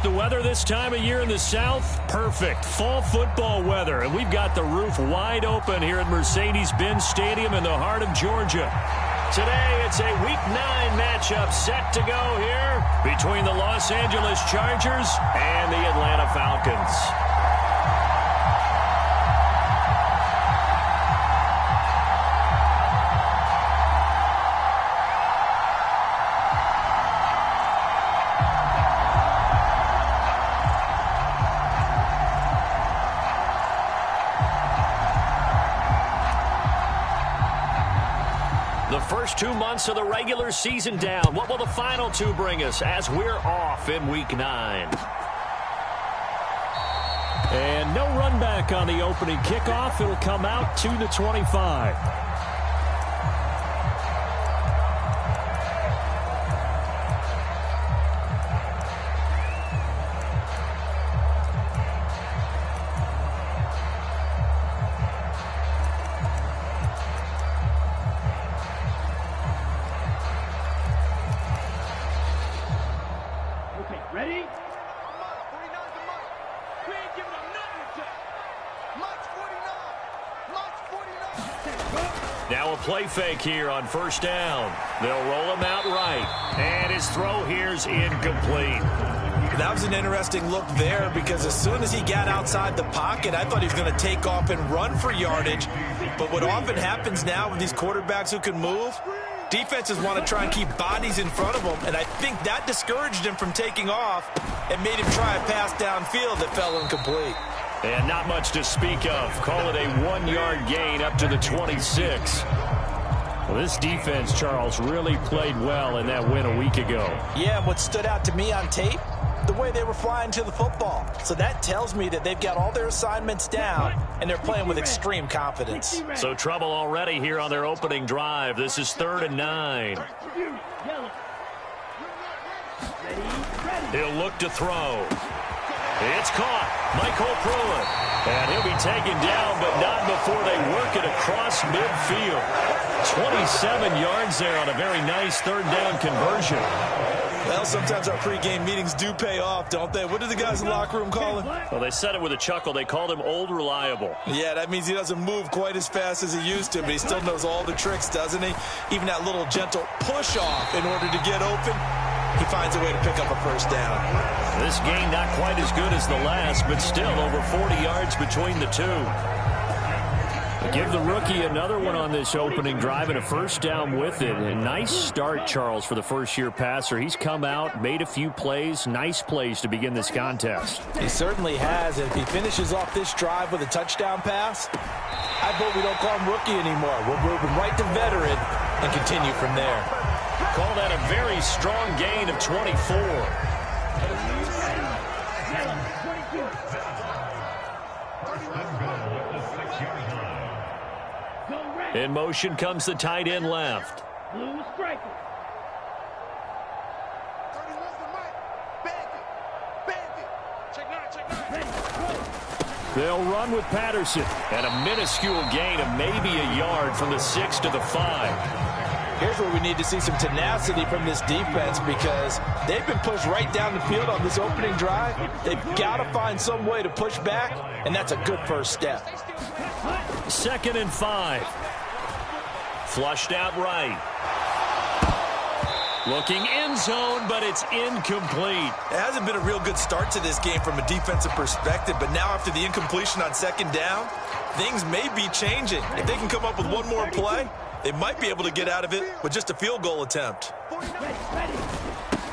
the weather this time of year in the South? Perfect. Fall football weather. And we've got the roof wide open here at Mercedes-Benz Stadium in the heart of Georgia. Today, it's a Week 9 matchup set to go here between the Los Angeles Chargers and the Atlanta Falcons. The first 2 months of the regular season down. What will the final two bring us as we're off in Week 9? And no run back on the opening kickoff. It'll come out to the 25. Ready? Now a play fake here on first down. They'll roll him out right. And his throw here's incomplete. That was an interesting look there because as soon as he got outside the pocket, I thought he was going to take off and run for yardage. But what often happens now with these quarterbacks who can move, defenses want to try and keep bodies in front of them, and I think that discouraged him from taking off and made him try a pass downfield that fell incomplete. And not much to speak of. Call it a 1-yard gain up to the 26. Well, this defense, Charles, really played well in that win a week ago. Yeah, and what stood out to me on tape, the way they were flying to the football. So that tells me that they've got all their assignments down, and they're playing with extreme confidence. So trouble already here on their opening drive. This is 3rd and 9. He'll look to throw. It's caught. Michael Pruitt. And he'll be taken down, but not before they work it across midfield. 27 yards there on a very nice 3rd down conversion. Well, sometimes our pregame meetings do pay off, don't they? What do the guys in the locker room call him? Well, they said it with a chuckle. They called him Old Reliable. Yeah, that means he doesn't move quite as fast as he used to, but he still knows all the tricks, doesn't he? Even that little gentle push-off in order to get open, he finds a way to pick up a first down. This game not quite as good as the last, but still over 40 yards between the two. Give the rookie another one on this opening drive and a first down with it. A nice start, Charles, for the first-year passer. He's come out, made a few plays, nice plays to begin this contest. He certainly has. And if he finishes off this drive with a touchdown pass, I vote we don't call him rookie anymore. We'll move him right to veteran and continue from there. Call that a very strong gain of 24. In motion comes the tight end left. Blue striker. They'll run with Patterson. And a minuscule gain of maybe a yard from the 6 to the 5. Here's where we need to see some tenacity from this defense because they've been pushed right down the field on this opening drive. They've got to find some way to push back, and that's a good first step. 2nd and 5. Flushed out right. Looking end zone, but it's incomplete. It hasn't been a real good start to this game from a defensive perspective, but now after the incompletion on 2nd down, things may be changing. If they can come up with one more play, they might be able to get out of it with just a field goal attempt.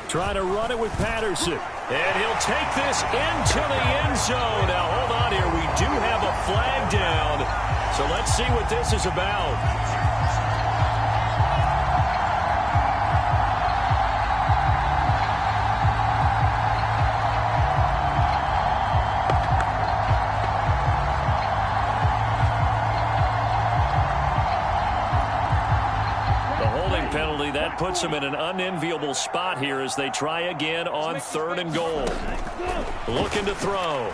Trying to run it with Patterson. And he'll take this into the end zone. Now, hold on here. We do have a flag down. So let's see what this is about. Penalty that puts them in an unenviable spot here as they try again on 3rd and goal. Looking to throw.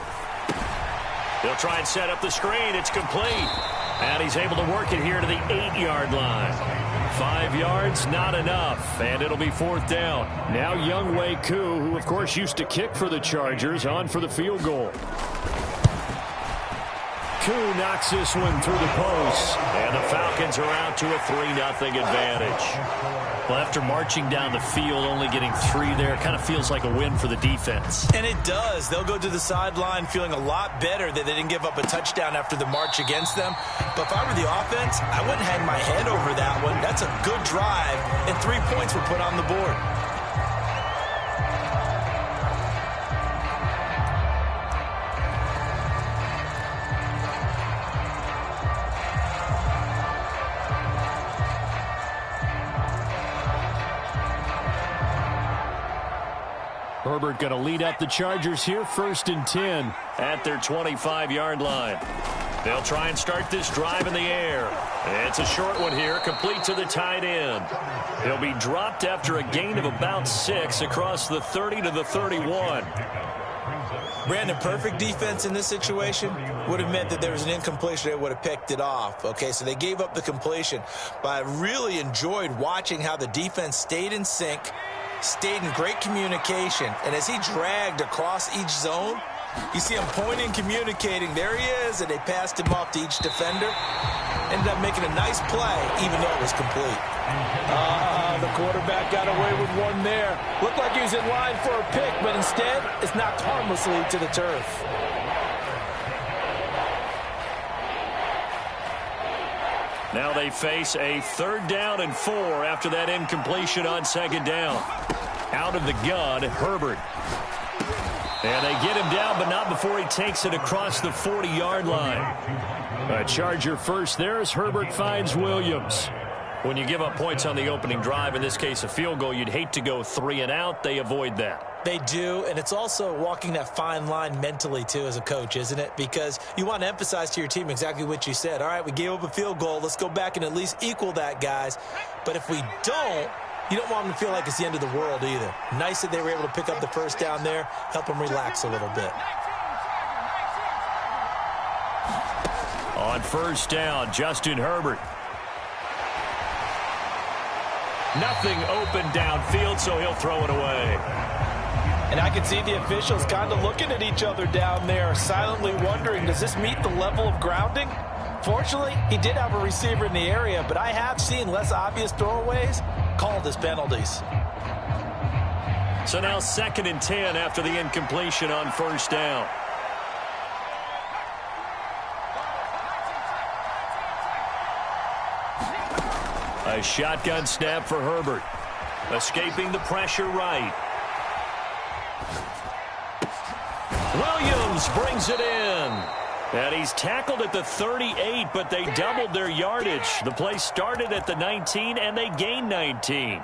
They'll try and set up the screen. It's complete. And he's able to work it here to the 8-yard line. 5 yards, not enough, and it'll be 4th down. Now Younghoe Koo, who of course used to kick for the Chargers, on for the field goal. Koo knocks this one through the post, and the Falcons are out to a 3-0 advantage. Well, after marching down the field, only getting 3 there, kind of feels like a win for the defense. And it does. They'll go to the sideline feeling a lot better that they didn't give up a touchdown after the march against them. But if I were the offense, I wouldn't hang my head over that one. That's a good drive, and 3 points were put on the board. Herbert going to lead up the Chargers here, 1st and 10 at their 25-yard line. They'll try and start this drive in the air. It's a short one here, complete to the tight end. He'll be dropped after a gain of about 6 across the 30 to the 31. Brandon, perfect defense in this situation would have meant that there was an incompletion. They would have picked it off. Okay, so they gave up the completion. But I really enjoyed watching how the defense stayed in sync, stayed in great communication, and as he dragged across each zone, you see him pointing, communicating. There he is, and they passed him off to each defender. Ended up making a nice play, even though it was complete. The quarterback got away with one there. Looked like he was in line for a pick, but instead, it's knocked harmlessly to the turf. Now they face a 3rd down and 4 after that incompletion on 2nd down. Out of the gun, Herbert. And they get him down, but not before he takes it across the 40-yard line. A Charger first there as Herbert finds Williams. When you give up points on the opening drive, in this case a field goal, you'd hate to go 3 and out. They avoid that. They do, and it's also walking that fine line mentally, too, as a coach, isn't it? Because you want to emphasize to your team exactly what you said. All right, we gave up a field goal. Let's go back and at least equal that, guys. But if we don't, you don't want them to feel like it's the end of the world either. Nice that they were able to pick up the 1st down there, help them relax a little bit. On 1st down, Justin Herbert. Nothing open downfield, so he'll throw it away. And I can see the officials kind of looking at each other down there, silently wondering, does this meet the level of grounding? Fortunately, he did have a receiver in the area, but I have seen less obvious throwaways called as penalties. So now 2nd and 10 after the incompletion on 1st down. A shotgun snap for Herbert. Escaping the pressure right. Williams brings it in. And he's tackled at the 38, but they doubled their yardage. The play started at the 19, and they gained 19.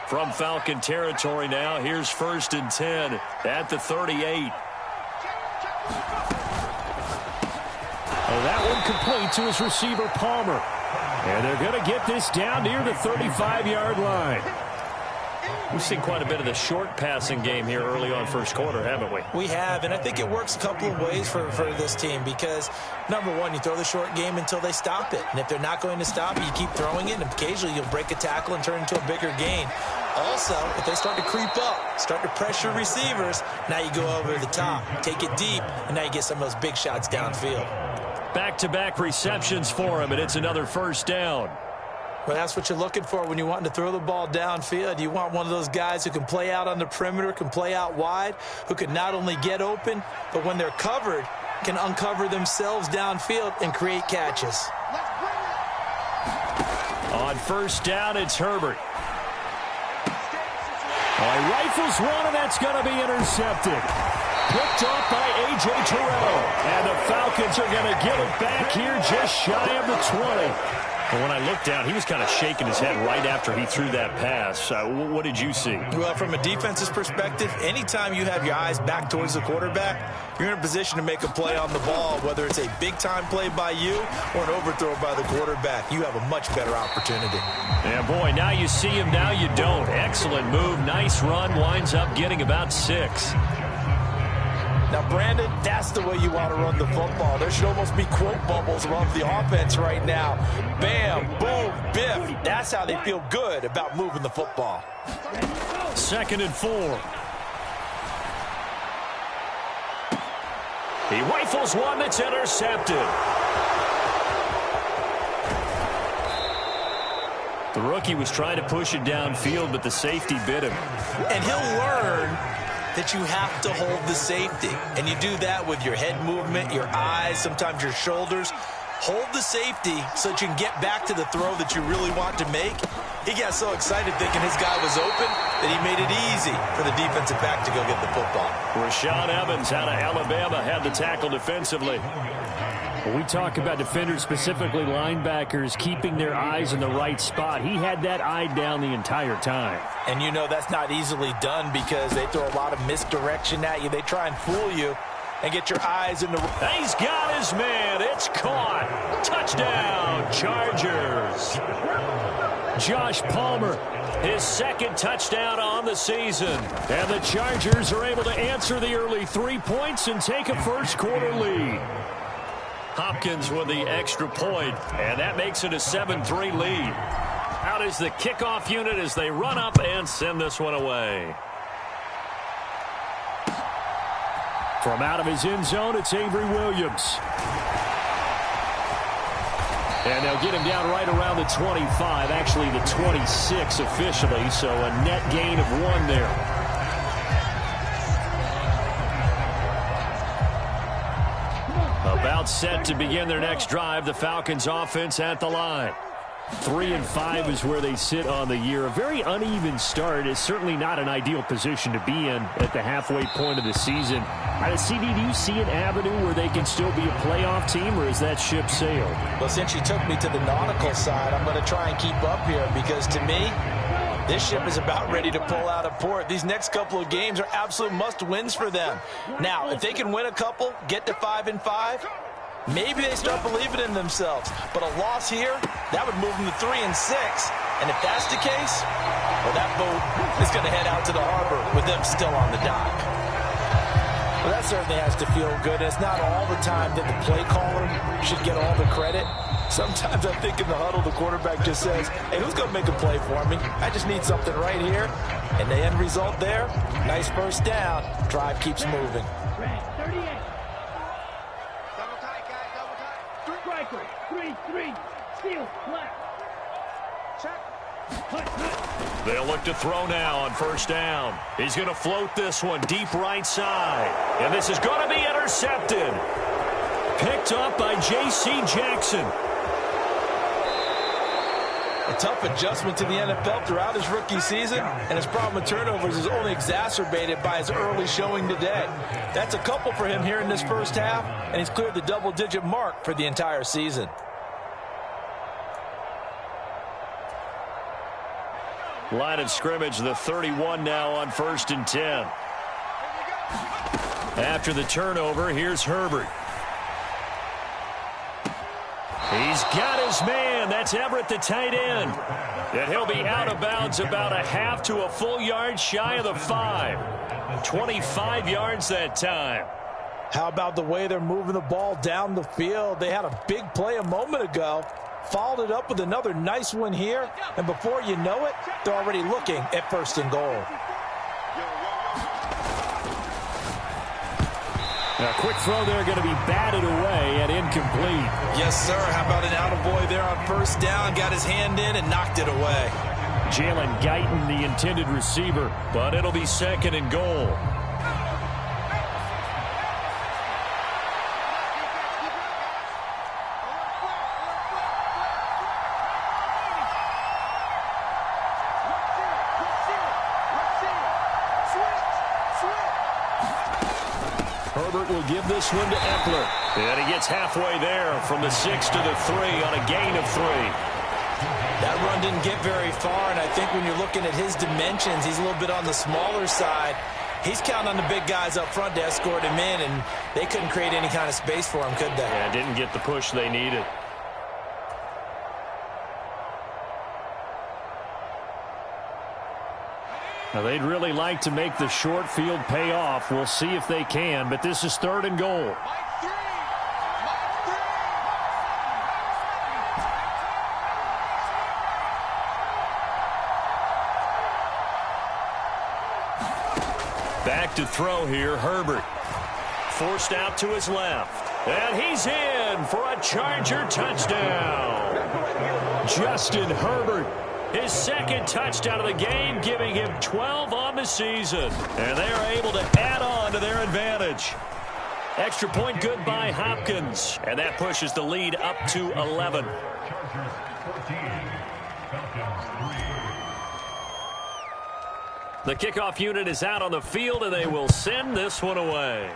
From Falcon territory now, here's 1st and 10 at the 38. Oh, that one complete to his receiver, Palmer. And they're going to get this down near the 35-yard line. We've seen quite a bit of the short passing game here early on 1st quarter, haven't we? We have, and I think it works a couple of ways for this team because, number one, you throw the short game until they stop it. And if they're not going to stop it, you keep throwing it, and occasionally you'll break a tackle and turn it into a bigger gain. Also, if they start to creep up, start to pressure receivers, now you go over the top, take it deep, and now you get some of those big shots downfield. Back-to-back receptions for him, and it's another 1st down. Well, that's what you're looking for when you want to throw the ball downfield. You want one of those guys who can play out on the perimeter, can play out wide, who can not only get open, but when they're covered, can uncover themselves downfield and create catches. On 1st down, it's Herbert. He rifles one, and that's going to be intercepted. Picked off by A.J. Terrell. And the Falcons are going to give it back here just shy of the 20. Well, when I looked down, he was kind of shaking his head right after he threw that pass. What did you see? Well, from a defense's perspective, anytime you have your eyes back towards the quarterback, you're in a position to make a play on the ball, whether it's a big-time play by you or an overthrow by the quarterback. You have a much better opportunity. Yeah, boy, now you see him, now you don't. Excellent move, nice run, winds up getting about 6. Now, Now, Brandon, that's the way you want to run the football. There should almost be quote bubbles above the offense right now. Bam, boom, biff. That's how they feel good about moving the football. 2nd and 4. He rifles one that's intercepted. The rookie was trying to push it downfield, but the safety bit him. And he'll learn that you have to hold the safety. And you do that with your head movement, your eyes, sometimes your shoulders. Hold the safety so that you can get back to the throw that you really want to make. He got so excited thinking his guy was open that he made it easy for the defensive back to go get the football. Rashaan Evans out of Alabama had the tackle defensively. When we talk about defenders, specifically linebackers, keeping their eyes in the right spot, he had that eye down the entire time. And you know that's not easily done because they throw a lot of misdirection at you. They try and fool you and get your eyes in the... He's got his man. It's caught. Touchdown, Chargers. Josh Palmer, his 2nd touchdown on the season. And the Chargers are able to answer the early 3 points and take a first-quarter lead. Hopkins with the extra point, and that makes it a 7-3 lead. Out is the kickoff unit as they run up and send this one away. From out of his end zone, it's Avery Williams. And they'll get him down right around the 25, actually the 26 officially, so a net gain of 1 there. About set to begin their next drive, the Falcons offense at the line. 3-5 is where they sit on the year. A very uneven start is certainly not an ideal position to be in at the halfway point of the season. CD, do you see an avenue where they can still be a playoff team, or is that ship sailed? Well, since you took me to the nautical side, I'm going to try and keep up here because to me, this ship is about ready to pull out of port. These next couple of games are absolute must-wins for them. Now, if they can win a couple, get to 5-5, maybe they start believing in themselves. But a loss here, that would move them to 3-6. And if that's the case, well, that boat is going to head out to the harbor with them still on the dock. Well, that certainly has to feel good. It's not all the time that the play caller should get all the credit. Sometimes I think in the huddle, the quarterback just says, hey, who's going to make a play for me? I just need something right here. And the end result there, nice first down. Drive keeps moving. They'll look to throw now on first down. He's going to float this one deep right side. And this is going to be intercepted. Picked up by J.C. Jackson. A tough adjustment to the NFL throughout his rookie season, and his problem with turnovers is only exacerbated by his early showing today. That's a couple for him here in this first half, and he's cleared the double-digit mark for the entire season. Line of scrimmage, the 31 now on 1st and 10. After the turnover, here's Herbert. He's got his man. That's Everett, the tight end. And he'll be out of bounds about a half to a full yard shy of the 5. 25 yards that time. How about the way they're moving the ball down the field? They had a big play a moment ago. Followed it up with another nice one here. And before you know it, they're already looking at 1st and goal. A quick throw there going to be batted away and incomplete. Yes, sir. How about an attaboy there on first down? Got his hand in and knocked it away. Jalen Guyton, the intended receiver, but it'll be 2nd and goal. Herbert will give this one to Eckler. And he gets halfway there from the 6 to the 3 on a gain of 3. That run didn't get very far, and I think when you're looking at his dimensions, he's a little bit on the smaller side. He's counting on the big guys up front to escort him in, and they couldn't create any kind of space for him, could they? Yeah, didn't get the push they needed. Now, they'd really like to make the short field pay off. We'll see if they can, but this is 3rd and goal. Back to throw here, Herbert. Forced out to his left. And he's in for a Charger touchdown. Justin Herbert, his 2nd touchdown of the game, giving him 12 on the season. And they are able to add on to their advantage. Extra point good by Hopkins. And that pushes the lead up to 11. The kickoff unit is out on the field, and they will send this one away.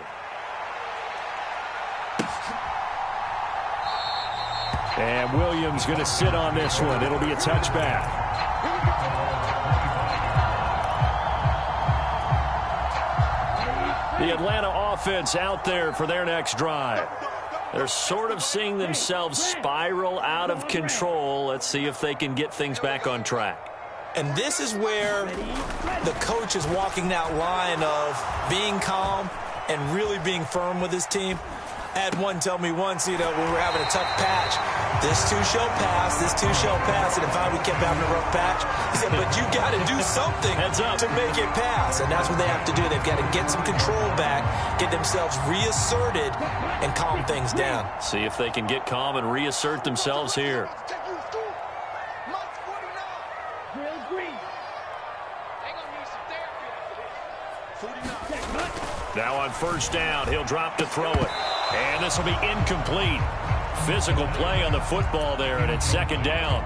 And Williams going to sit on this one. It'll be a touchback. The Atlanta offense out there for their next drive. They're sort of seeing themselves spiral out of control. Let's see if they can get things back on track. And this is where the coach is walking that line of being calm and really being firm with his team. I had one tell me once, when we were having a tough patch, this too shall pass, this too shall pass. And if we kept having a rough patch, he said, but you got to do something to make it pass. And that's what they have to do. They've got to get some control back, get themselves reasserted, and calm things down. See if they can get calm and reassert themselves here. Now on 1st down, he'll drop to throw it. And this will be incomplete. Physical play on the football there, and it's 2nd down.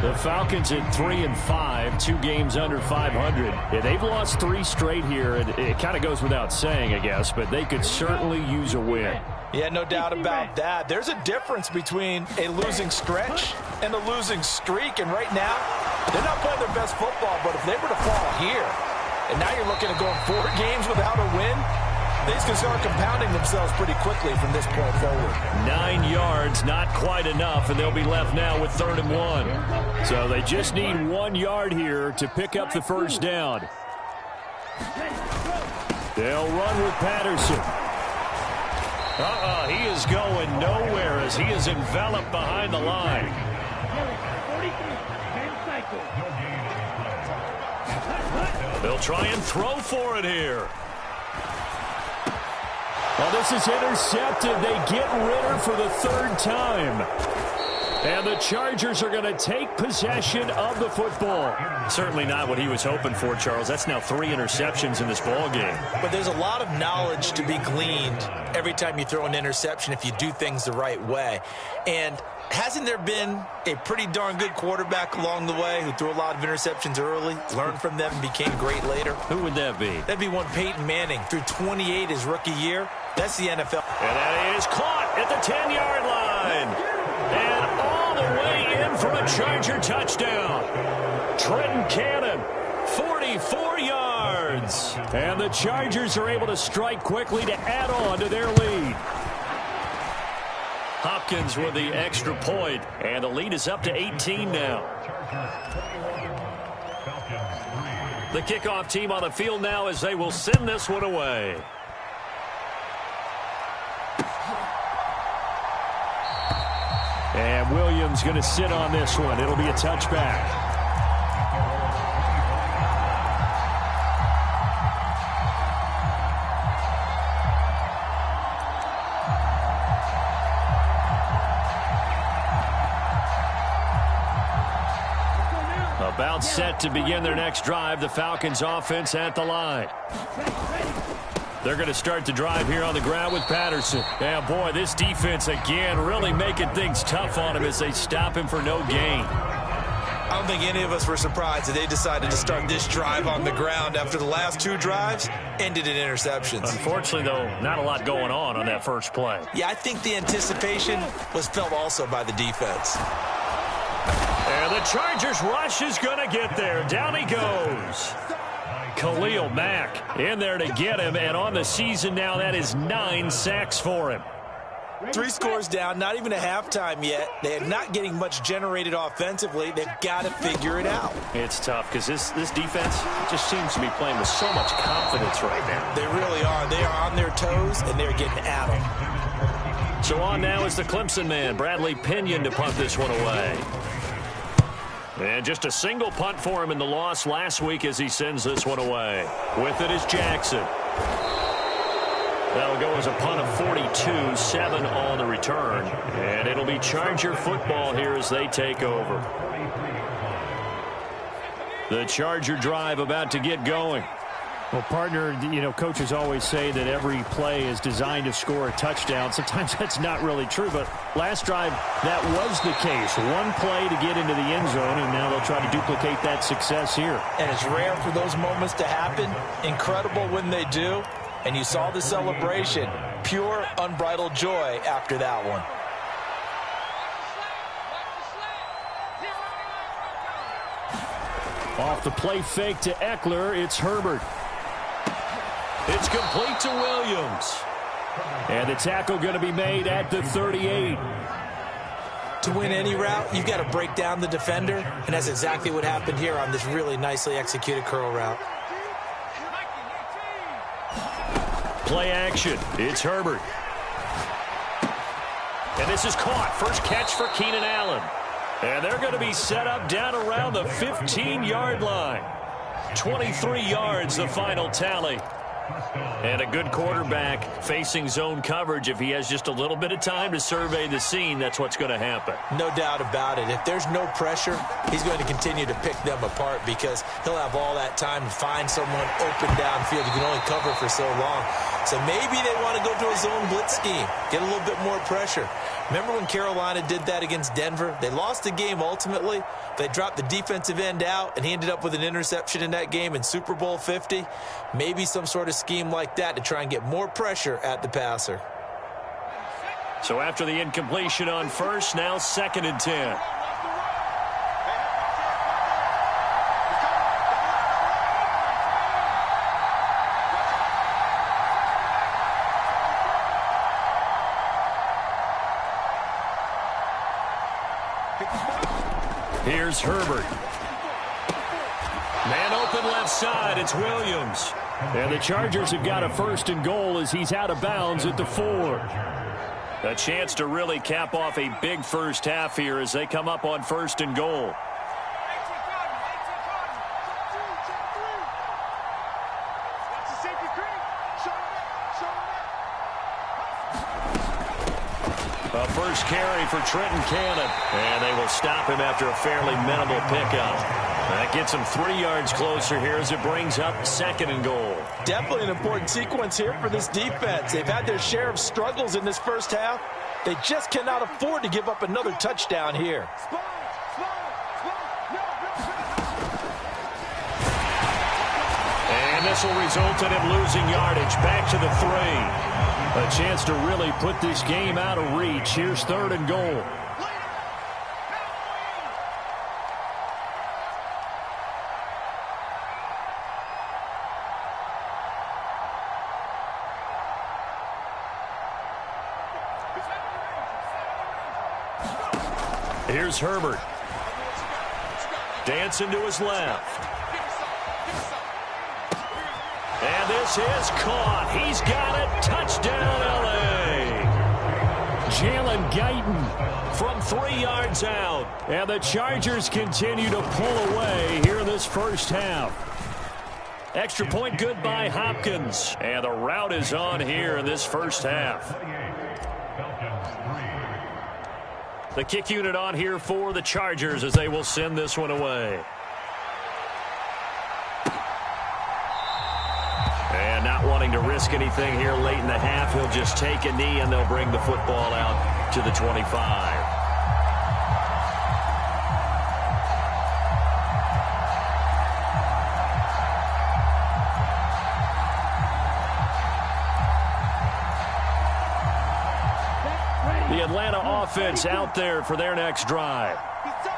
The Falcons at 3-5, 2 games under 500. Yeah, they've lost 3 straight here, and it kind of goes without saying, I guess, but they could certainly use a win. Yeah, no doubt about that. There's a difference between a losing stretch and a losing streak, and right now, they're not playing their best football, but if they were to fall here, and now you're looking at going 4 games without a win, things can start compounding themselves pretty quickly from this point forward. 9 yards, not quite enough, and they'll be left now with 3rd and 1. So they just need 1 yard here to pick up the 1st down. They'll run with Patterson. He is going nowhere as he is enveloped behind the line. They'll try and throw for it here. Well, this is intercepted. They get Ritter for the 3rd time. And the Chargers are going to take possession of the football. Certainly not what he was hoping for, Charles. That's now 3 interceptions in this ball game. But there's a lot of knowledge to be gleaned every time you throw an interception if you do things the right way. And hasn't there been a pretty darn good quarterback along the way who threw a lot of interceptions early, learned from them, and became great later? Who would that be? That'd be one Peyton Manning. Threw 28 his rookie year. That's the NFL. And that is caught at the 10-yard line. And all the way in for a Charger touchdown. Trenton Cannon, 44 yards. And the Chargers are able to strike quickly to add on to their lead. Hopkins with the extra point, and the lead is up to 18 now. The kickoff team on the field now as they will send this one away. And Williams going to sit on this one. It'll be a touchback. About set to begin their next drive. The Falcons offense at the line. They're going to start the drive here on the ground with Patterson. And boy, this defense again really making things tough on him as they stop him for no gain. I don't think any of us were surprised that they decided to start this drive on the ground after the last 2 drives ended in interceptions. Unfortunately, though, not a lot going on that first play. Yeah, I think the anticipation was felt also by the defense. And the Chargers rush is going to get there. Down he goes. Khalil Mack in there to get him, and on the season now, that is 9 sacks for him. 3 scores down, not even a halftime yet. They're not getting much generated offensively. They've got to figure it out. It's tough because this defense just seems to be playing with so much confidence right now. They really are. They are on their toes, and they're getting at them. So on now is the Clemson man, Bradley Pinion, to punt this one away. And just a single punt for him in the loss last week as he sends this one away. With it is Jackson. That'll go as a punt of 42, 7 on the return. And it'll be Charger football here as they take over. The Charger drive about to get going. Well, partner, coaches always say that every play is designed to score a touchdown. Sometimes that's not really true, but last drive, that was the case. One play to get into the end zone, and now they'll try to duplicate that success here. And it's rare for those moments to happen. Incredible when they do. And you saw the celebration. Pure, unbridled joy after that one. Off the play fake to Eckler, it's Herbert. It's complete to Williams. And the tackle going to be made at the 38. To win any route, you've got to break down the defender, and that's exactly what happened here on this really nicely executed curl route. Play action. It's Herbert. And this is caught. First catch for Keenan Allen. And they're going to be set up down around the 15-yard line. 23 yards, the final tally. And a good quarterback facing zone coverage. If he has just a little bit of time to survey the scene, that's what's going to happen. No doubt about it. If there's no pressure, he's going to continue to pick them apart because he'll have all that time to find someone open downfield. You can only cover for so long. So maybe they want to go to a zone blitz scheme, get a little bit more pressure. Remember when Carolina did that against Denver? They lost the game ultimately. They dropped the defensive end out, and he ended up with an interception in that game in Super Bowl 50. Maybe some sort of scheme like that to try and get more pressure at the passer. So after the incompletion on first, now 2nd and 10. Here's Herbert. Man open left side. It's Williams. And the Chargers have got a 1st and goal as he's out of bounds at the 4. A chance to really cap off a big first half here as they come up on 1st and goal. A first carry for Trenton Cannon. And they will stop him after a fairly minimal pickup. That gets him 3 yards closer here as it brings up 2nd and goal. Definitely an important sequence here for this defense. They've had their share of struggles in this first half. They just cannot afford to give up another touchdown here. And this will result in him losing yardage. Back to the 3. A chance to really put this game out of reach. Here's 3rd and goal. Here's Herbert. Dancing to his left. And this is caught. He's got it. Touchdown, L.A. Jalen Guyton from 3 yards out. And the Chargers continue to pull away here in this first half. Extra point good by Hopkins. And the route is on here in this first half. The kick unit on here for the Chargers as they will send this one away. And not wanting to risk anything here late in the half, he'll just take a knee and they'll bring the football out to the 25. The Atlanta offense out there for their next drive.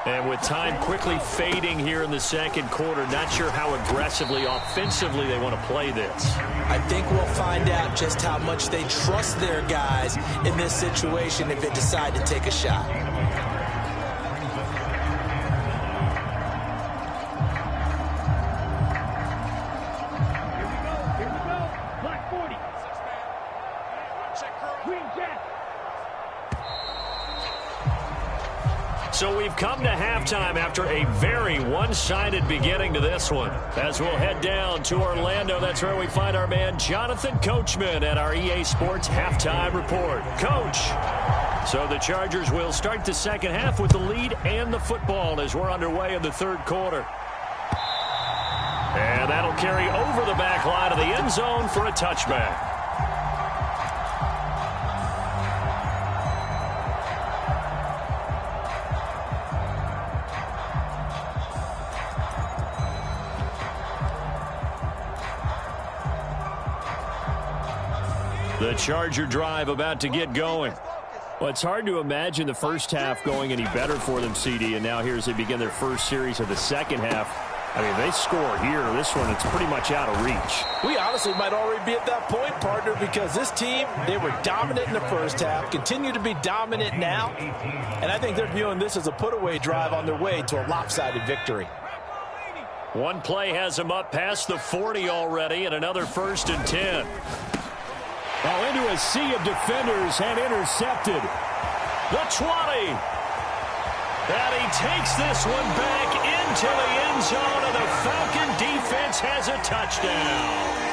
And with time quickly fading here in the second quarter, not sure how aggressively, offensively they want to play this. I think we'll find out just how much they trust their guys in this situation if they decide to take a shot. So we've come to halftime after a very one-sided beginning to this one. As we'll head down to Orlando, that's where we find our man Jonathan Coachman at our EA Sports Halftime Report. Coach. So the Chargers will start the second half with the lead and the football as we're underway in the third quarter. And that'll carry over the back line of the end zone for a touchback. The Charger drive about to get going. Well, it's hard to imagine the first half going any better for them, CD, and now here as they begin their first series of the second half. I mean, they score here. This one, it's pretty much out of reach. We honestly might already be at that point, partner, because this team, they were dominant in the first half, continue to be dominant now, and I think they're viewing this as a put-away drive on their way to a lopsided victory. One play has them up past the 40 already, and another 1st and 10. Now into a sea of defenders and intercepted. The 20. And he takes this one back into the end zone, and the Falcon defense has a touchdown.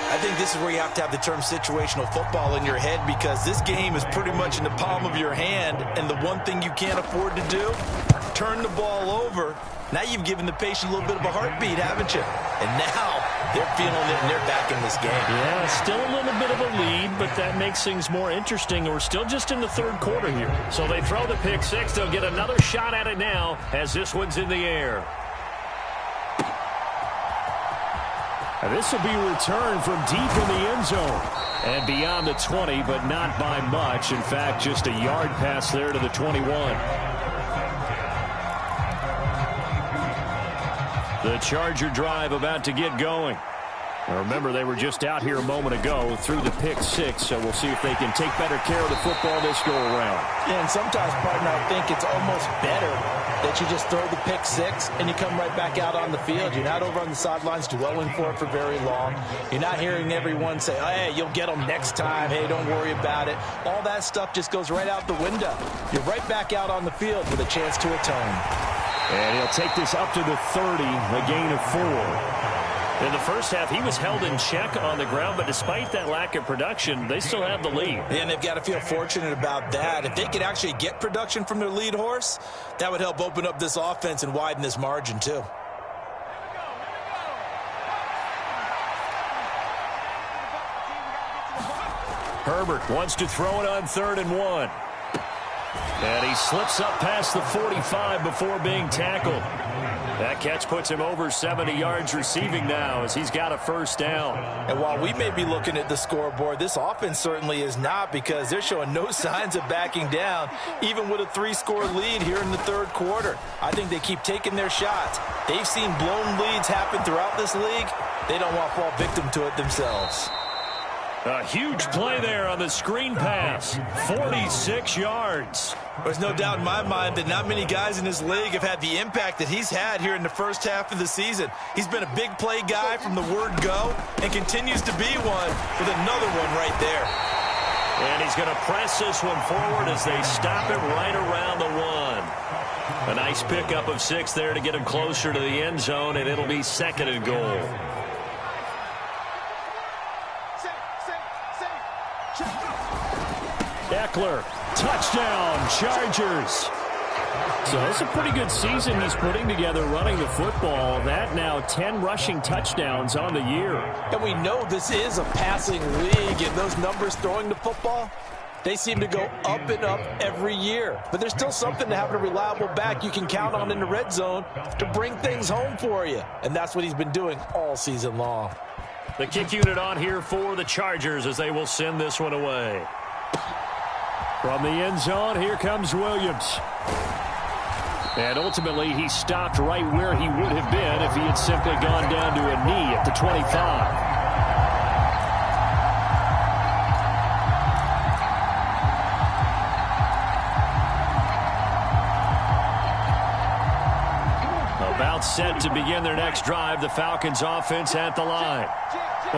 I think this is where you have to have the term situational football in your head, because this game is pretty much in the palm of your hand, and the one thing you can't afford to do, turn the ball over. Now you've given the patient a little bit of a heartbeat, haven't you? And now they're feeling it, and they're back in this game. Yeah, still a little bit of a lead, but that makes things more interesting. We're still just in the third quarter here. So they throw the pick six. They'll get another shot at it now as this one's in the air. And this will be returned from deep in the end zone. And beyond the 20, but not by much. In fact, just a yard pass there to the 21. The Charger drive about to get going. Now remember, they were just out here a moment ago through the pick six, so we'll see if they can take better care of the football this go-around. Yeah, and sometimes, partner, I think it's almost better that you just throw the pick six and you come right back out on the field. You're not over on the sidelines dwelling for it for very long. You're not hearing everyone say, oh, hey, you'll get them next time. Hey, don't worry about it. All that stuff just goes right out the window. You're right back out on the field with a chance to atone. And he'll take this up to the 30, a gain of 4. In the first half, he was held in check on the ground, but despite that lack of production, they still have the lead. And they've got to feel fortunate about that. If they could actually get production from their lead horse, that would help open up this offense and widen this margin too. Herbert wants to throw it on 3rd and 1. And he slips up past the 45 before being tackled. That catch puts him over 70 yards receiving now as he's got a first down. And while we may be looking at the scoreboard, this offense certainly is not, because they're showing no signs of backing down, even with a 3-score lead here in the third quarter. I think they keep taking their shots. They've seen blown leads happen throughout this league. They don't want to fall victim to it themselves. A huge play there on the screen pass. 46 yards. There's no doubt in my mind that not many guys in this league have had the impact that he's had here in the first half of the season. He's been a big play guy from the word go and continues to be one with another one right there. And he's going to press this one forward as they stop it right around the 1. A nice pickup of 6 there to get him closer to the end zone, and it'll be 2nd and goal. Eckler, touchdown, Chargers. So it's a pretty good season he's putting together running the football. That now 10 rushing touchdowns on the year. And we know this is a passing league, and those numbers throwing the football, they seem to go up and up every year. But there's still something to having a reliable back you can count on in the red zone to bring things home for you. And that's what he's been doing all season long. The kick unit on here for the Chargers as they will send this one away. From the end zone, here comes Williams. And ultimately, he stopped right where he would have been if he had simply gone down to a knee at the 25. About set to begin their next drive, the Falcons offense at the line.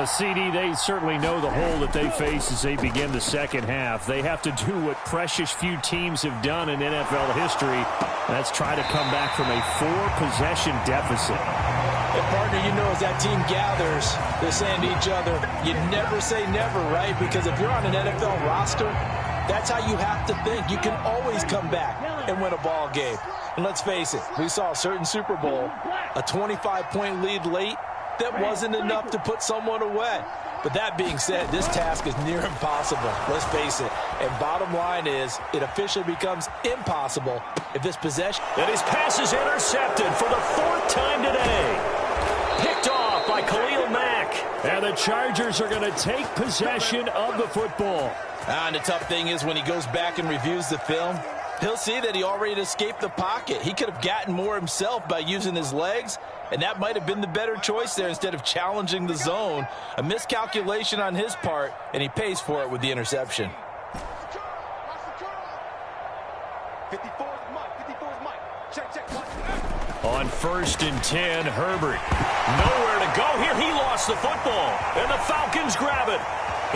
CD, they certainly know the hole that they face as they begin the second half. They have to do what precious few teams have done in NFL history. That's try to come back from a 4-possession deficit. And partner, you know, as that team gathers, they're saying to each other, you never say never, right? Because if you're on an NFL roster, that's how you have to think. You can always come back and win a ball game. And let's face it, we saw a certain Super Bowl, a 25-point lead late, that wasn't enough to put someone away. But that being said, this task is near impossible. Let's face it. And bottom line is, it officially becomes impossible if this possession... And his pass is intercepted for the 4th time today. Picked off by Khalil Mack. And the Chargers are going to take possession of the football. And the tough thing is when he goes back and reviews the film, he'll see that he already escaped the pocket. He could have gotten more himself by using his legs, and that might have been the better choice there instead of challenging the zone. A miscalculation on his part, and he pays for it with the interception. 54 is Mike. Check. On 1st and 10, Herbert. Nowhere to go here. He lost the football, and the Falcons grab it.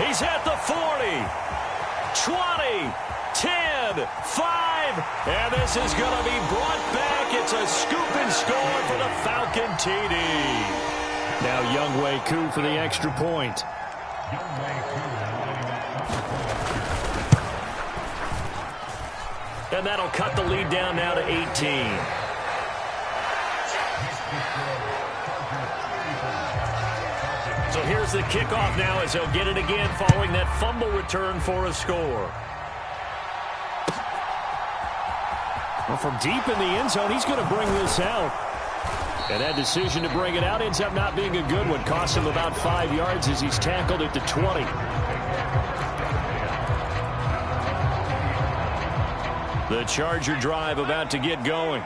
He's at the 40, 20, 10, 5, and this is going to be brought back. It's a scoop and score for the Falcon TD. Now Younghoe Koo for the extra point. And that'll cut the lead down now to 18. So here's the kickoff now as he'll get it again following that fumble return for a score. Well, from deep in the end zone, he's going to bring this out. And that decision to bring it out ends up not being a good one. Costs him about 5 yards as he's tackled at the 20. The Charger drive about to get going.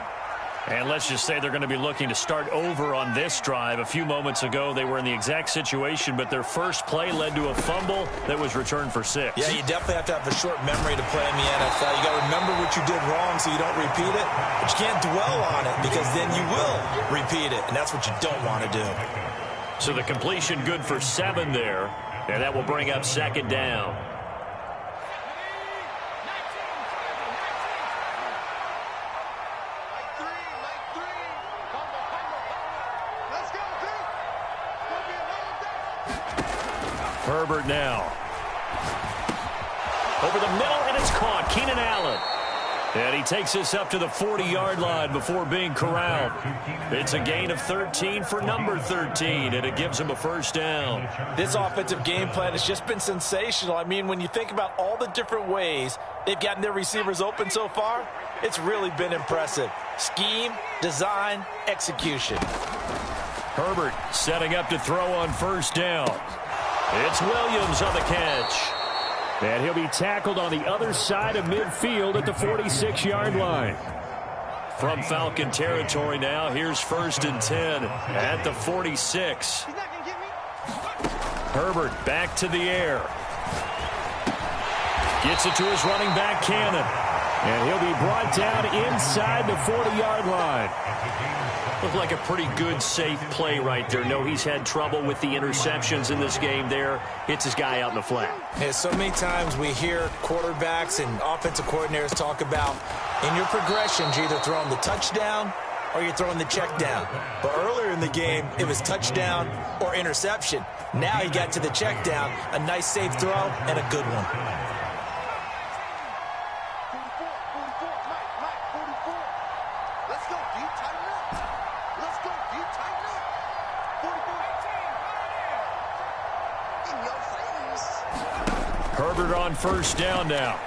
And let's just say they're going to be looking to start over on this drive. A few moments ago, they were in the exact situation, but their first play led to a fumble that was returned for 6. Yeah, you definitely have to have a short memory to play in the NFL. You got to remember what you did wrong so you don't repeat it, but you can't dwell on it because then you will repeat it, and that's what you don't want to do. So the completion good for 7 there, and that will bring up 2nd down. Herbert now. Over the middle, and it's caught. Keenan Allen. And he takes us up to the 40-yard line before being corralled. It's a gain of 13 for number 13, and it gives him a 1st down. This offensive game plan has just been sensational. I mean, when you think about all the different ways they've gotten their receivers open so far, it's really been impressive. Scheme, design, execution. Herbert setting up to throw on 1st down. It's Williams on the catch. And he'll be tackled on the other side of midfield at the 46-yard line. From Falcon territory now, here's 1st and 10 at the 46. Herbert back to the air. Gets it to his running back, Cannon. And he'll be brought down inside the 40-yard line. Looked like a pretty good, safe play right there. No, he's had trouble with the interceptions in this game there. Hits his guy out in the flat. Yeah, so many times we hear quarterbacks and offensive coordinators talk about in your progressions, you're either throwing the touchdown or you're throwing the check down. But earlier in the game, it was touchdown or interception. Now he got to the check down, a nice safe throw and a good one. Herbert on 1st down now.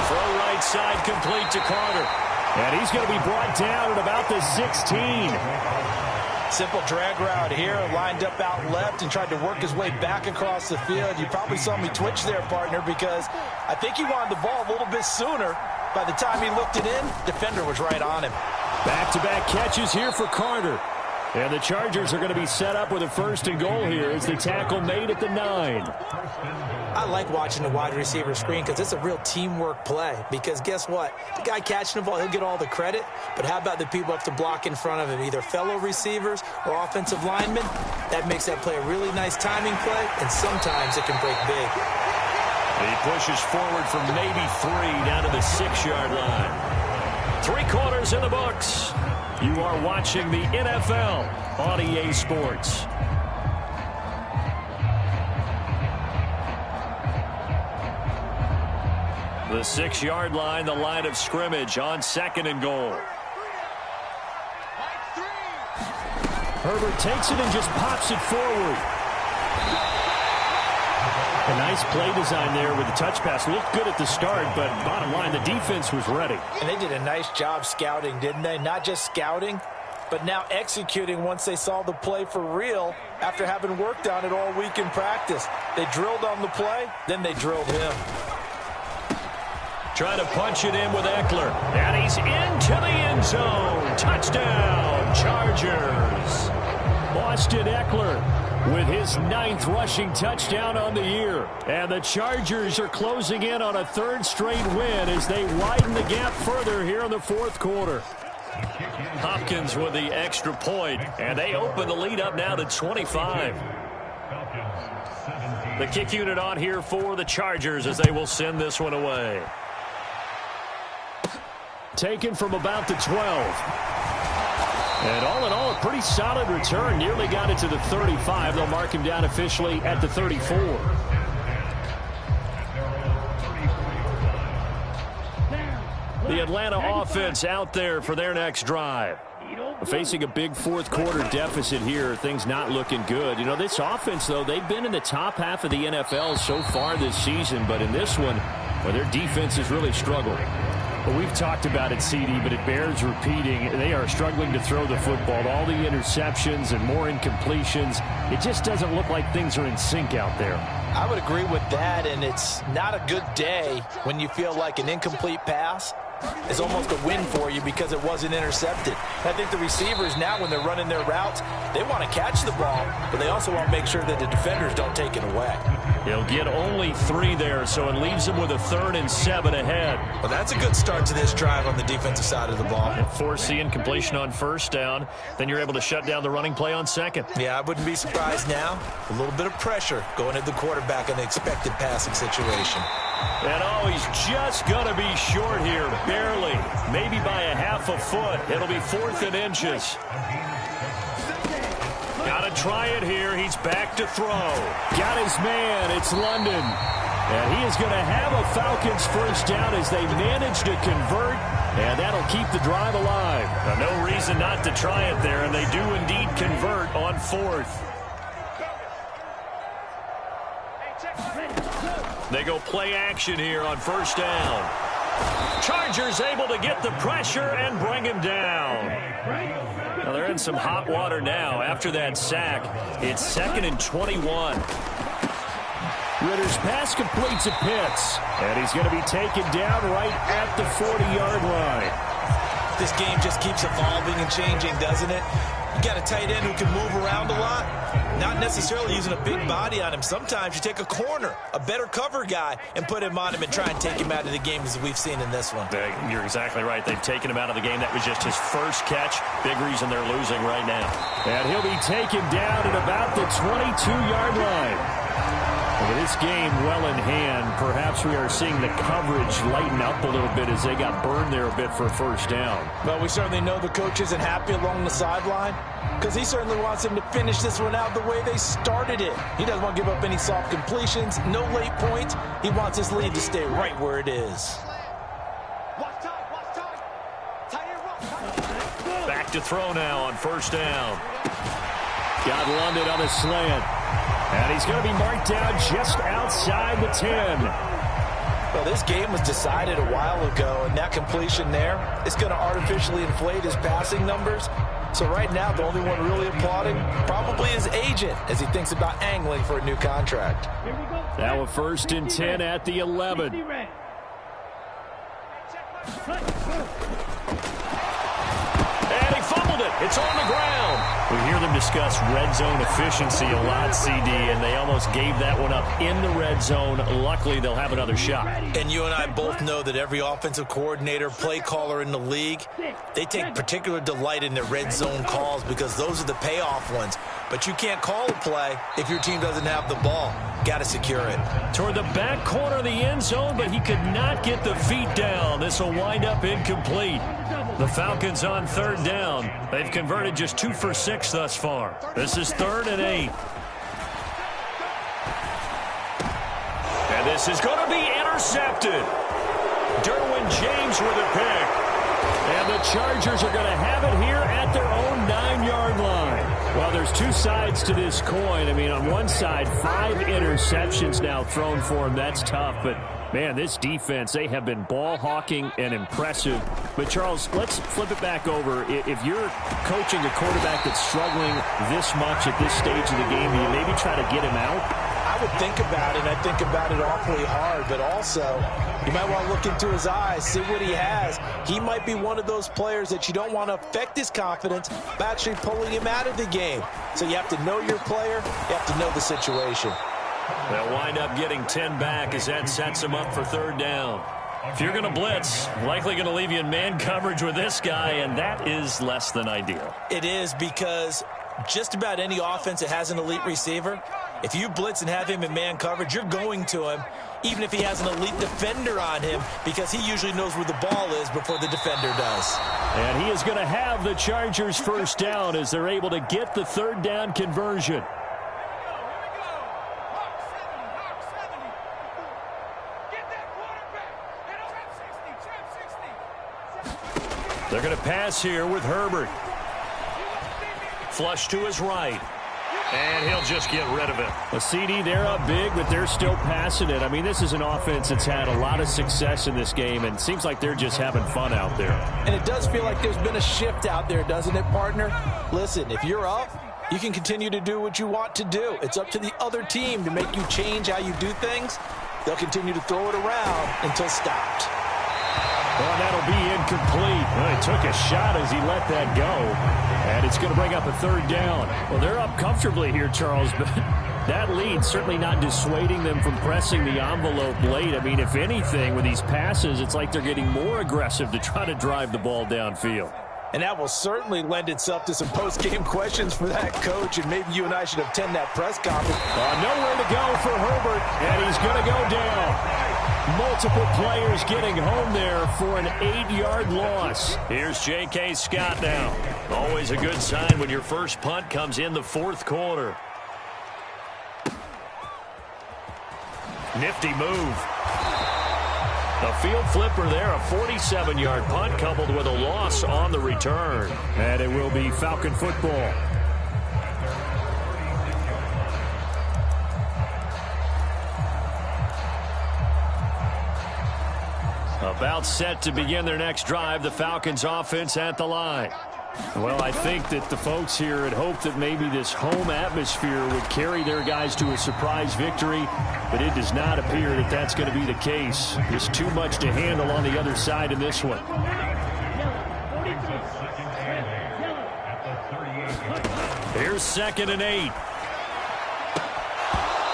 Throw right side complete to Carter. And he's going to be brought down at about the 16. Simple drag route here, lined up out left and tried to work his way back across the field. You probably saw me twitch there, partner, because I think he wanted the ball a little bit sooner, By the time he looked it in, defender was right on him. Back-to-back catches here for Carter. And the Chargers are going to be set up with a 1st and goal here as the tackle made at the 9. I like watching the wide receiver screen because it's a real teamwork play. Because guess what? The guy catching the ball, he'll get all the credit. But how about the people up to block in front of him, either fellow receivers or offensive linemen? That makes that play a really nice timing play, and sometimes it can break big. He pushes forward from maybe 3 down to the 6-yard line. 3 quarters in the books. You are watching the NFL on EA Sports. The 6-yard line, the line of scrimmage on 2nd and goal. Herbert takes it and just pops it forward. A nice play design there with the touch pass. Looked good at the start, but bottom line, the defense was ready. And they did a nice job scouting, didn't they? Not just scouting, but now executing once they saw the play for real after having worked on it all week in practice. They drilled on the play, then they drilled him. Trying to punch it in with Eckler. And he's into the end zone. Touchdown, Chargers. Austin Eckler with his 9th rushing touchdown on the year. And the Chargers are closing in on a 3rd straight win as they widen the gap further here in the 4th quarter. Hopkins with the extra point, and they open the lead up now to 25. The kick unit on here for the Chargers as they will send this one away. Taken from about the 12. And all in all, a pretty solid return. Nearly got it to the 35. They'll mark him down officially at the 34. The Atlanta offense out there for their next drive. Facing a big 4th quarter deficit here, things not looking good. You know, this offense, though, they've been in the top half of the NFL so far this season. But in this one, well, their defense has really struggled. Well, we've talked about it, CD, but it bears repeating. They are struggling to throw the football. All the interceptions and more incompletions. It just doesn't look like things are in sync out there. I would agree with that, and it's not a good day when you feel like an incomplete pass is almost a win for you because it wasn't intercepted. I think the receivers now, when they're running their routes, they want to catch the ball, but they also want to make sure that the defenders don't take it away. He'll get only 3 there, so it leaves him with a 3rd and 7 ahead. Well, that's a good start to this drive on the defensive side of the ball. Force the incompletion on 1st down. Then you're able to shut down the running play on 2nd. Yeah, I wouldn't be surprised now. A little bit of pressure going at the quarterback in the expected passing situation. And oh, he's just going to be short here, barely. Maybe by a half a foot. It'll be 4th and inches. Got to try it here. He's back to throw. Got his man. It's London. And he is going to have a Falcons 1st down as they manage to convert. And that'll keep the drive alive. Now, no reason not to try it there, and they do indeed convert on 4th. They go play action here on 1st down. Chargers able to get the pressure and bring him down. Now they're in some hot water now. After that sack, it's 2nd and 21. Ritter's pass completes at Pitts. And he's going to be taken down right at the 40-yard line. This game just keeps evolving and changing, doesn't it? You got a tight end who can move around a lot. Not necessarily using a big body on him. Sometimes you take a corner, a better cover guy, and put him on him and try and take him out of the game as we've seen in this one. You're exactly right. They've taken him out of the game. That was just his first catch. Big reason they're losing right now. And he'll be taken down at about the 22-yard line. With this game well in hand, perhaps we are seeing the coverage lighten up a little bit as they got burned there a bit for a 1st down. Well, we certainly know the coach isn't happy along the sideline because he certainly wants them to finish this one out the way they started it. He doesn't want to give up any soft completions, no late points. He wants his lead to stay right where it is. Back to throw now on 1st down. Got London on a slant. And he's going to be marked down just outside the 10. Well, this game was decided a while ago, and that completion there is going to artificially inflate his passing numbers. So right now, the only one really applauding probably his agent as he thinks about angling for a new contract. Now a 1st and 10 at the 11. And he fumbled it. It's on the ground. We hear them discuss red zone efficiency a lot, CD, and they almost gave that one up in the red zone. Luckily, they'll have another shot. And you and I both know that every offensive coordinator, play caller in the league, they take particular delight in their red zone calls because those are the payoff ones. But you can't call a play if your team doesn't have the ball. Got to secure it. Toward the back corner of the end zone, but he could not get the feet down. This will wind up incomplete. The Falcons on third down. They've converted just 2 for 6 thus far. This is 3rd and 8. And this is going to be intercepted. Derwin James with a pick. And the Chargers are going to have it here at their own 9-yard line. Well, there's two sides to this coin. I mean, on one side, 5 interceptions now thrown for him. That's tough, but man, this defense, they have been ball hawking and impressive. But, Charles, let's flip it back over. If you're coaching a quarterback that's struggling this much at this stage of the game, do you maybe try to get him out? I would think about it, and I think about it awfully hard, but also you might want to look into his eyes, see what he has. He might be one of those players that you don't want to affect his confidence by actually pulling him out of the game. So you have to know your player, you have to know the situation. They'll wind up getting 10 back as that sets them up for 3rd down. If you're going to blitz, likely going to leave you in man coverage with this guy, and that is less than ideal. It is because just about any offense that has an elite receiver, if you blitz and have him in man coverage, you're going to him, even if he has an elite defender on him, because he usually knows where the ball is before the defender does. And he is going to have the Chargers first down as they're able to get the 3rd down conversion. They're going to pass here with Herbert. Flush to his right. And he'll just get rid of it. A CD, they're up big, but they're still passing it. I mean, this is an offense that's had a lot of success in this game, and it seems like they're just having fun out there. And it does feel like there's been a shift out there, doesn't it, partner? Listen, if you're up, you can continue to do what you want to do. It's up to the other team to make you change how you do things. They'll continue to throw it around until stopped. Well, that'll be incomplete. Well, he took a shot as he let that go. And it's going to bring up a 3rd down. Well, they're up comfortably here, Charles, but that lead certainly not dissuading them from pressing the envelope late. I mean, if anything, with these passes, it's like they're getting more aggressive to try to drive the ball downfield. And that will certainly lend itself to some post-game questions for that coach, and maybe you and I should attend that press conference. Nowhere to go for Herbert, and he's going to go down. Multiple players getting home there for an 8-yard loss. Here's J.K. Scott now. Always a good sign when your first punt comes in the 4th quarter. Nifty move. A field flipper there, a 47-yard punt coupled with a loss on the return. And it will be Falcon football. About set to begin their next drive, the Falcons offense at the line. Well, I think that the folks here had hoped that maybe this home atmosphere would carry their guys to a surprise victory, but it does not appear that that's going to be the case. Just too much to handle on the other side in this one. Here's 2nd and 8.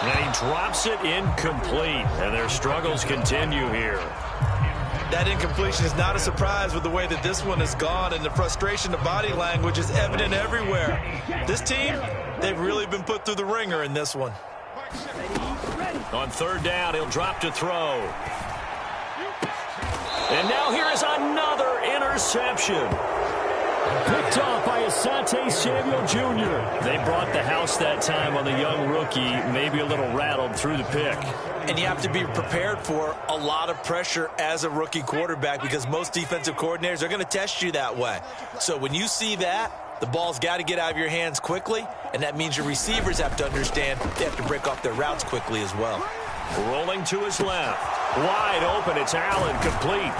And he drops it incomplete, and their struggles continue here. That incompletion is not a surprise with the way that this one has gone, and the frustration, the body language is evident everywhere. This team, they've really been put through the ringer in this one. On 3rd down, he'll drop to throw. And now here is another interception. Picked off by Asante Samuel Jr. They brought the house that time on the young rookie, maybe a little rattled through the pick. And you have to be prepared for a lot of pressure as a rookie quarterback because most defensive coordinators are going to test you that way. So when you see that, the ball's got to get out of your hands quickly, and that means your receivers have to understand they have to break off their routes quickly as well. Rolling to his left. Wide open. It's Allen, complete.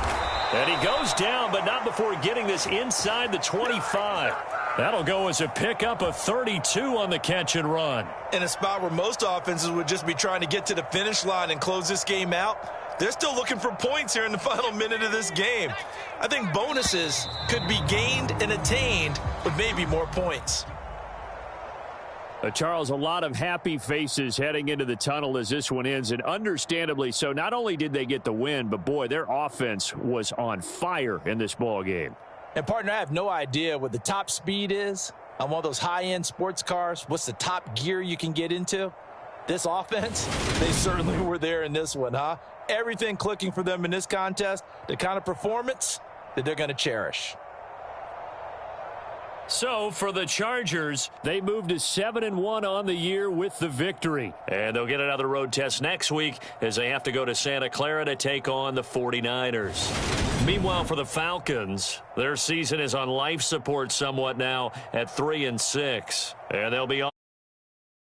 And he goes down, but not before getting this inside the 25. That'll go as a pickup of 32 on the catch and run. In a spot where most offenses would just be trying to get to the finish line and close this game out, They're still looking for points here in the final minute of this game. I think bonuses could be gained and attained with maybe more points. Charles, a lot of happy faces heading into the tunnel as this one ends, and understandably so. Not only did they get the win, but, boy, their offense was on fire in this ball game. And, partner, I have no idea what the top speed is on one of those high-end sports cars. What's the top gear you can get into? This offense, they certainly were there in this one, huh? Everything clicking for them in this contest, the kind of performance that they're going to cherish. So, for the Chargers, they moved to 7-1 on the year with the victory. And they'll get another road test next week as they have to go to Santa Clara to take on the 49ers. Meanwhile, for the Falcons, their season is on life support somewhat now at 3-6. And they'll be on